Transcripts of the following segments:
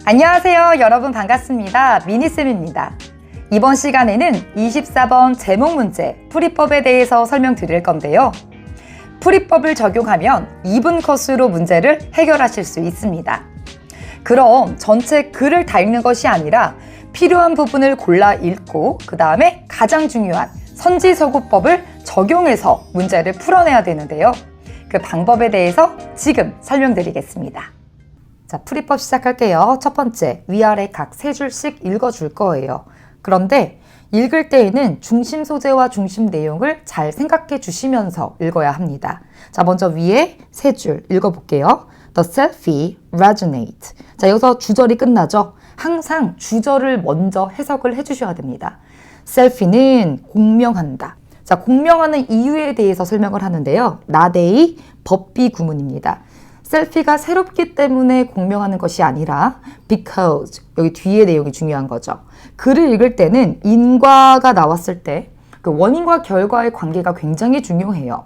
안녕하세요. 여러분 반갑습니다. 미니쌤입니다. 이번 시간에는 24번 제목 문제 풀이법에 대해서 설명드릴 건데요. 풀이법을 적용하면 2분 컷으로 문제를 해결하실 수 있습니다. 그럼 전체 글을 다 읽는 것이 아니라 필요한 부분을 골라 읽고 그 다음에 가장 중요한 선지서구법을 적용해서 문제를 풀어내야 되는데요. 그 방법에 대해서 지금 설명드리겠습니다. 자, 풀이법 시작할게요. 첫 번째, 위아래 각 세 줄씩 읽어줄 거예요. 그런데 읽을 때에는 중심 소재와 중심 내용을 잘 생각해 주시면서 읽어야 합니다. 자, 먼저 위에 세 줄 읽어볼게요. The selfie resonate. 자, 여기서 주절이 끝나죠? 항상 주절을 먼저 해석을 해주셔야 됩니다. 셀피는 공명한다. 자, 공명하는 이유에 대해서 설명을 하는데요. 나데이 법비 구문입니다. 셀피가 새롭기 때문에 공명하는 것이 아니라 because, 여기 뒤에 내용이 중요한 거죠. 글을 읽을 때는 인과가 나왔을 때 그 원인과 결과의 관계가 굉장히 중요해요.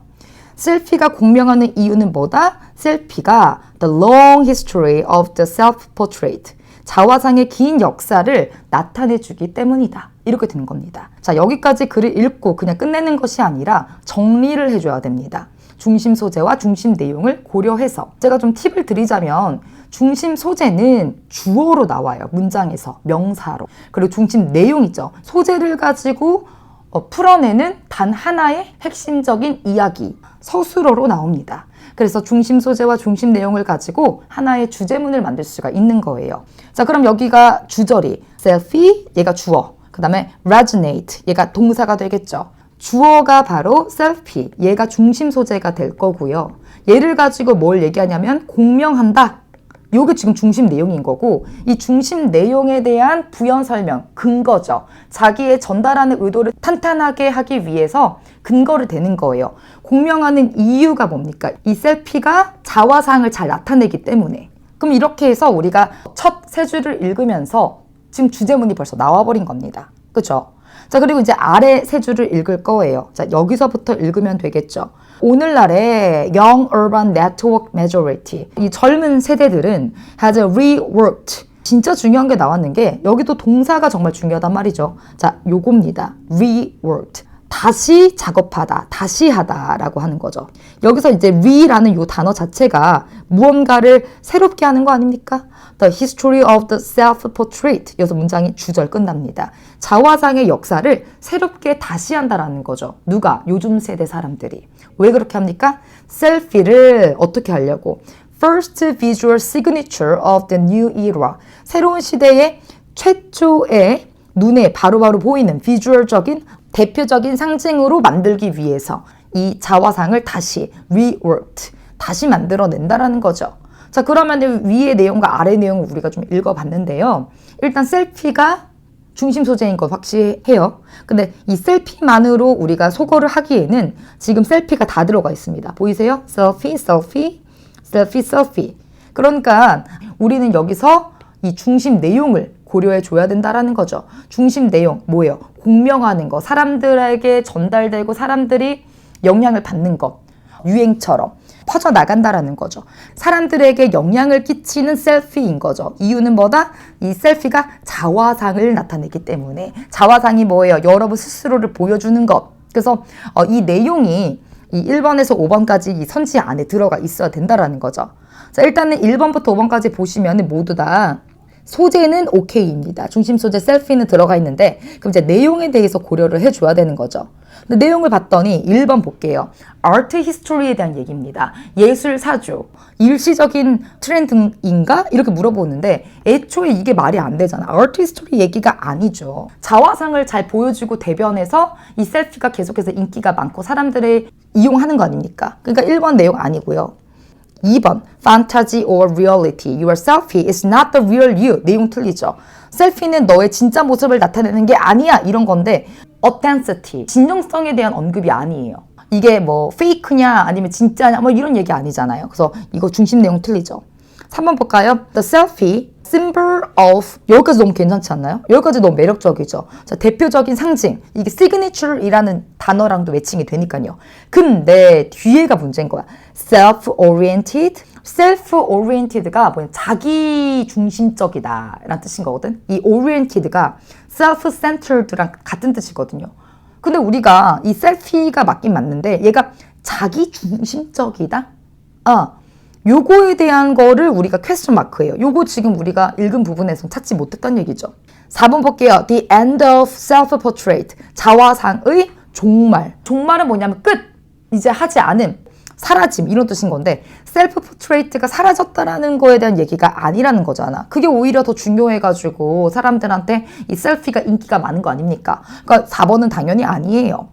셀피가 공명하는 이유는 뭐다? 셀피가 the long history of the self-portrait. 자화상의 긴 역사를 나타내주기 때문이다. 이렇게 되는 겁니다. 자, 여기까지 글을 읽고 그냥 끝내는 것이 아니라 정리를 해줘야 됩니다. 중심 소재와 중심 내용을 고려해서 제가 좀 팁을 드리자면 중심 소재는 주어로 나와요. 문장에서 명사로. 그리고 중심 내용이죠. 소재를 가지고 풀어내는 단 하나의 핵심적인 이야기, 서술어로 나옵니다. 그래서 중심 소재와 중심 내용을 가지고 하나의 주제문을 만들 수가 있는 거예요. 자, 그럼 여기가 주절이 selfie, 얘가 주어. 그 다음에 resonate, 얘가 동사가 되겠죠. 주어가 바로 selfie, 얘가 중심 소재가 될 거고요. 얘를 가지고 뭘 얘기하냐면 공명한다. 요게 지금 중심 내용인 거고, 이 중심 내용에 대한 부연 설명, 근거죠. 자기의 전달하는 의도를 탄탄하게 하기 위해서 근거를 대는 거예요. 공명하는 이유가 뭡니까? 이 셀피가 자화상을 잘 나타내기 때문에. 그럼 이렇게 해서 우리가 첫 세 줄을 읽으면서 지금 주제문이 벌써 나와버린 겁니다. 그렇죠? 자, 그리고 이제 아래 세 줄을 읽을 거예요. 자, 여기서부터 읽으면 되겠죠. 오늘날의 Young Urban Network Majority, 이 젊은 세대들은 has reworked. 진짜 중요한 게 나왔는 게 여기도 동사가 정말 중요하단 말이죠. 자, 요겁니다. reworked. 다시 작업하다, 다시 하다라고 하는 거죠. 여기서 이제 re라는 요 단어 자체가 무언가를 새롭게 하는 거 아닙니까? The history of the self-portrait. 여기서 문장이 주절 끝납니다. 자화상의 역사를 새롭게 다시 한다라는 거죠. 누가? 요즘 세대 사람들이. 왜 그렇게 합니까? 셀피를 어떻게 하려고? First visual signature of the new era. 새로운 시대의 최초의 눈에 바로바로 보이는 비주얼적인 대표적인 상징으로 만들기 위해서 이 자화상을 다시 reworked, 다시 만들어낸다라는 거죠. 자, 그러면 위의 내용과 아래 내용을 우리가 좀 읽어봤는데요. 일단 셀피가 중심 소재인 건 확실해요. 근데 이 셀피만으로 우리가 소거를 하기에는 지금 셀피가 다 들어가 있습니다. 보이세요? selfie, selfie, selfie, selfie. 그러니까 우리는 여기서 이 중심 내용을 고려해 줘야 된다라는 거죠. 중심 내용 뭐예요? 공명하는 거, 사람들에게 전달되고 사람들이 영향을 받는 것, 유행처럼 퍼져나간다라는 거죠. 사람들에게 영향을 끼치는 셀피인 거죠. 이유는 뭐다? 이 셀피가 자화상을 나타내기 때문에. 자화상이 뭐예요? 여러분 스스로를 보여주는 것. 그래서 이 내용이 이 1번에서 5번까지 이 선지 안에 들어가 있어야 된다라는 거죠. 자, 일단은 1번부터 5번까지 보시면 모두 다 소재는 오케이입니다. 중심 소재 셀피는 들어가 있는데 그럼 이제 내용에 대해서 고려를 해줘야 되는 거죠. 근데 내용을 봤더니 1번 볼게요. 아트 히스토리에 대한 얘기입니다. 예술 사주, 일시적인 트렌드인가? 이렇게 물어보는데 애초에 이게 말이 안 되잖아. 아트 히스토리 얘기가 아니죠. 자화상을 잘 보여주고 대변해서 이 셀피가 계속해서 인기가 많고 사람들이 이용하는 거 아닙니까? 그러니까 1번 내용 아니고요. 2번, fantasy or reality. Your selfie is not the real you. 내용 틀리죠. 셀피는 너의 진짜 모습을 나타내는 게 아니야. 이런 건데 authenticity, 진정성에 대한 언급이 아니에요. 이게 뭐 페이크냐 아니면 진짜냐 뭐 이런 얘기 아니잖아요. 그래서 이거 중심 내용 틀리죠. 3번 볼까요? The selfie symbol of 여기까지 너무 괜찮지 않나요? 여기까지 너무 매력적이죠. 자, 대표적인 상징. 이게 signature이라는 단어랑도 매칭이 되니까요. 근데 뒤에가 문제인 거야. self-oriented. self-oriented가 뭐냐? 자기 중심적이다 라는 뜻인 거거든. 이 oriented가 self-centered랑 같은 뜻이거든요. 근데 우리가 이 selfie가 맞긴 맞는데 얘가 자기 중심적이다? 요거에 대한 거를 우리가 퀘스천 마크예요. 요거 지금 우리가 읽은 부분에서 찾지 못했던 얘기죠. 4번 볼게요. The end of self-portrait. 자화상의 종말. 종말은 뭐냐면 끝. 이제 하지 않음. 사라짐. 이런 뜻인 건데 self-portrait가 사라졌다라는 거에 대한 얘기가 아니라는 거잖아. 그게 오히려 더 중요해가지고 사람들한테 이 셀피가 인기가 많은 거 아닙니까? 그러니까 4번은 당연히 아니에요.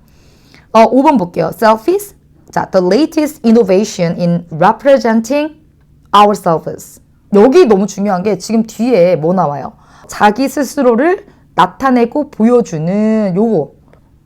5번 볼게요. Selfies. 자, the latest innovation in representing ourselves. 여기 너무 중요한 게 지금 뒤에 뭐 나와요? 자기 스스로를 나타내고 보여주는 요거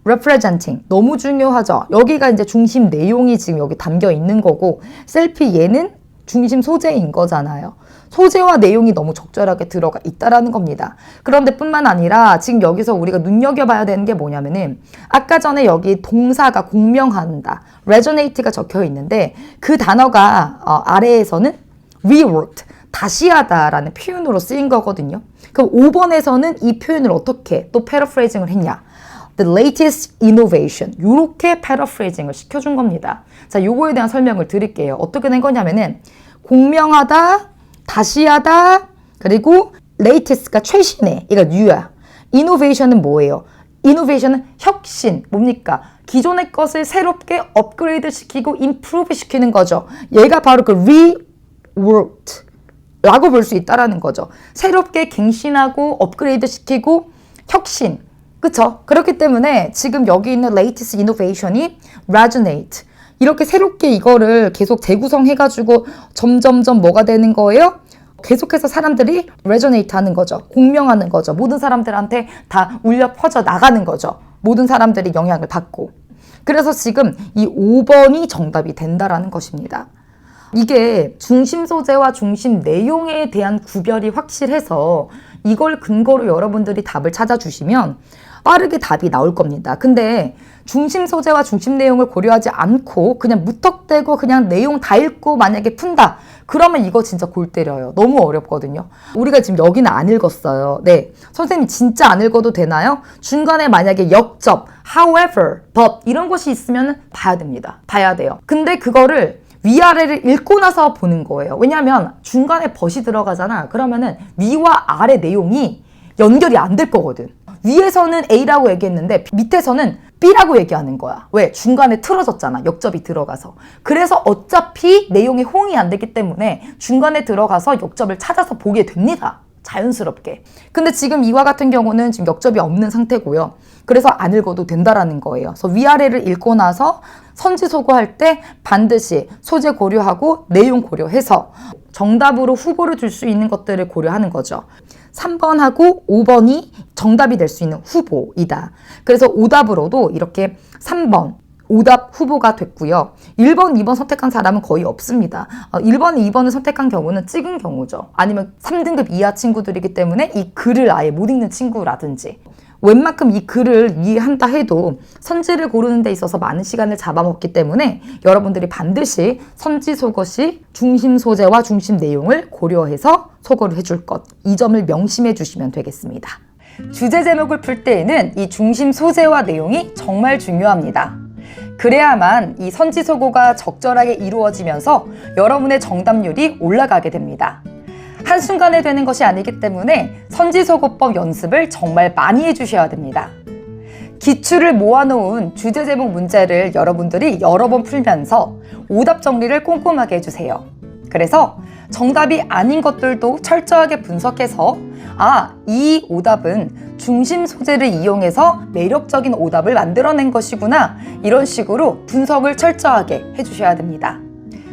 representing 너무 중요하죠. 여기가 이제 중심 내용이 지금 여기 담겨 있는 거고 셀피 얘는 중심 소재인 거잖아요. 소재와 내용이 너무 적절하게 들어가 있다라는 겁니다. 그런데 뿐만 아니라 지금 여기서 우리가 눈여겨봐야 되는 게 뭐냐면은 아까 전에 여기 동사가 공명한다, resonate가 적혀 있는데 그 단어가 아래에서는 reworked, 다시 하다라는 표현으로 쓰인 거거든요. 그럼 5번에서는 이 표현을 어떻게 또 패러프레이징을 했냐? The latest innovation. 요렇게 패러프레이징을 시켜준 겁니다. 자, 요거에 대한 설명을 드릴게요. 어떻게 된 거냐면은 공명하다, 다시 하다, 그리고 latest가 최신의, 이거 new야. innovation은 뭐예요? innovation은 혁신, 뭡니까? 기존의 것을 새롭게 업그레이드 시키고 improve 시키는 거죠. 얘가 바로 그 reworked 라고 볼 수 있다라는 거죠. 새롭게 갱신하고 업그레이드 시키고 혁신. 그쵸? 그렇기 때문에 지금 여기 있는 latest innovation이 resonate. 이렇게 새롭게 이거를 계속 재구성해가지고 점점점 뭐가 되는 거예요? 계속해서 사람들이 resonate 하는 거죠. 공명하는 거죠. 모든 사람들한테 다 울려 퍼져 나가는 거죠. 모든 사람들이 영향을 받고. 그래서 지금 이 5번이 정답이 된다라는 것입니다. 이게 중심 소재와 중심 내용에 대한 구별이 확실해서 이걸 근거로 여러분들이 답을 찾아주시면 빠르게 답이 나올 겁니다. 근데 중심 소재와 중심 내용을 고려하지 않고 그냥 무턱대고 그냥 내용 다 읽고 만약에 푼다. 그러면 이거 진짜 골 때려요. 너무 어렵거든요. 우리가 지금 여기는 안 읽었어요. 네, 선생님 진짜 안 읽어도 되나요? 중간에 만약에 역접, however, but 이런 것이 있으면 봐야 됩니다. 봐야 돼요. 근데 그거를 위아래를 읽고 나서 보는 거예요. 왜냐하면 중간에 but이 들어가잖아. 그러면은 위와 아래 내용이 연결이 안 될 거거든. 위에서는 A라고 얘기했는데 밑에서는 B라고 얘기하는 거야. 왜? 중간에 틀어졌잖아. 역접이 들어가서. 그래서 어차피 내용이 호응이 안 되기 때문에 중간에 들어가서 역접을 찾아서 보게 됩니다. 자연스럽게. 근데 지금 이와 같은 경우는 지금 역접이 없는 상태고요. 그래서 안 읽어도 된다라는 거예요. 그래서 위아래를 읽고 나서 선지소고할 때 반드시 소재 고려하고 내용 고려해서 정답으로 후보를 줄 수 있는 것들을 고려하는 거죠. 3번하고 5번이 정답이 될 수 있는 후보이다. 그래서 오답으로도 이렇게 3번 오답 후보가 됐고요. 1번, 2번 선택한 사람은 거의 없습니다. 1번, 2번을 선택한 경우는 찍은 경우죠. 아니면 3등급 이하 친구들이기 때문에 이 글을 아예 못 읽는 친구라든지 웬만큼 이 글을 이해한다 해도 선지를 고르는 데 있어서 많은 시간을 잡아먹기 때문에 여러분들이 반드시 선지 속어시 중심 소재와 중심 내용을 고려해서 소거를 해줄 것, 이 점을 명심해 주시면 되겠습니다. 주제 제목을 풀 때에는 이 중심 소재와 내용이 정말 중요합니다. 그래야만 이 선지 소거가 적절하게 이루어지면서 여러분의 정답률이 올라가게 됩니다. 한순간에 되는 것이 아니기 때문에 선지소거법 연습을 정말 많이 해주셔야 됩니다. 기출을 모아놓은 주제 제목 문제를 여러분들이 여러 번 풀면서 오답 정리를 꼼꼼하게 해주세요. 그래서 정답이 아닌 것들도 철저하게 분석해서 이 오답은 중심 소재를 이용해서 매력적인 오답을 만들어낸 것이구나, 이런 식으로 분석을 철저하게 해주셔야 됩니다.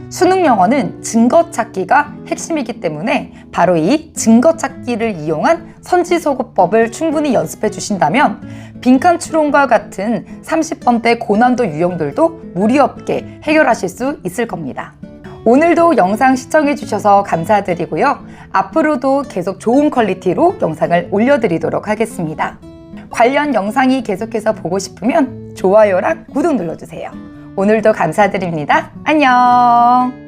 수능 영어는 증거 찾기가 핵심이기 때문에 바로 이 증거 찾기를 이용한 선지소거법을 충분히 연습해 주신다면 빈칸 추론과 같은 30번대 고난도 유형들도 무리 없게 해결하실 수 있을 겁니다. 오늘도 영상 시청해주셔서 감사드리고요. 앞으로도 계속 좋은 퀄리티로 영상을 올려드리도록 하겠습니다. 관련 영상이 계속해서 보고 싶으면 좋아요랑 구독 눌러주세요. 오늘도 감사드립니다. 안녕!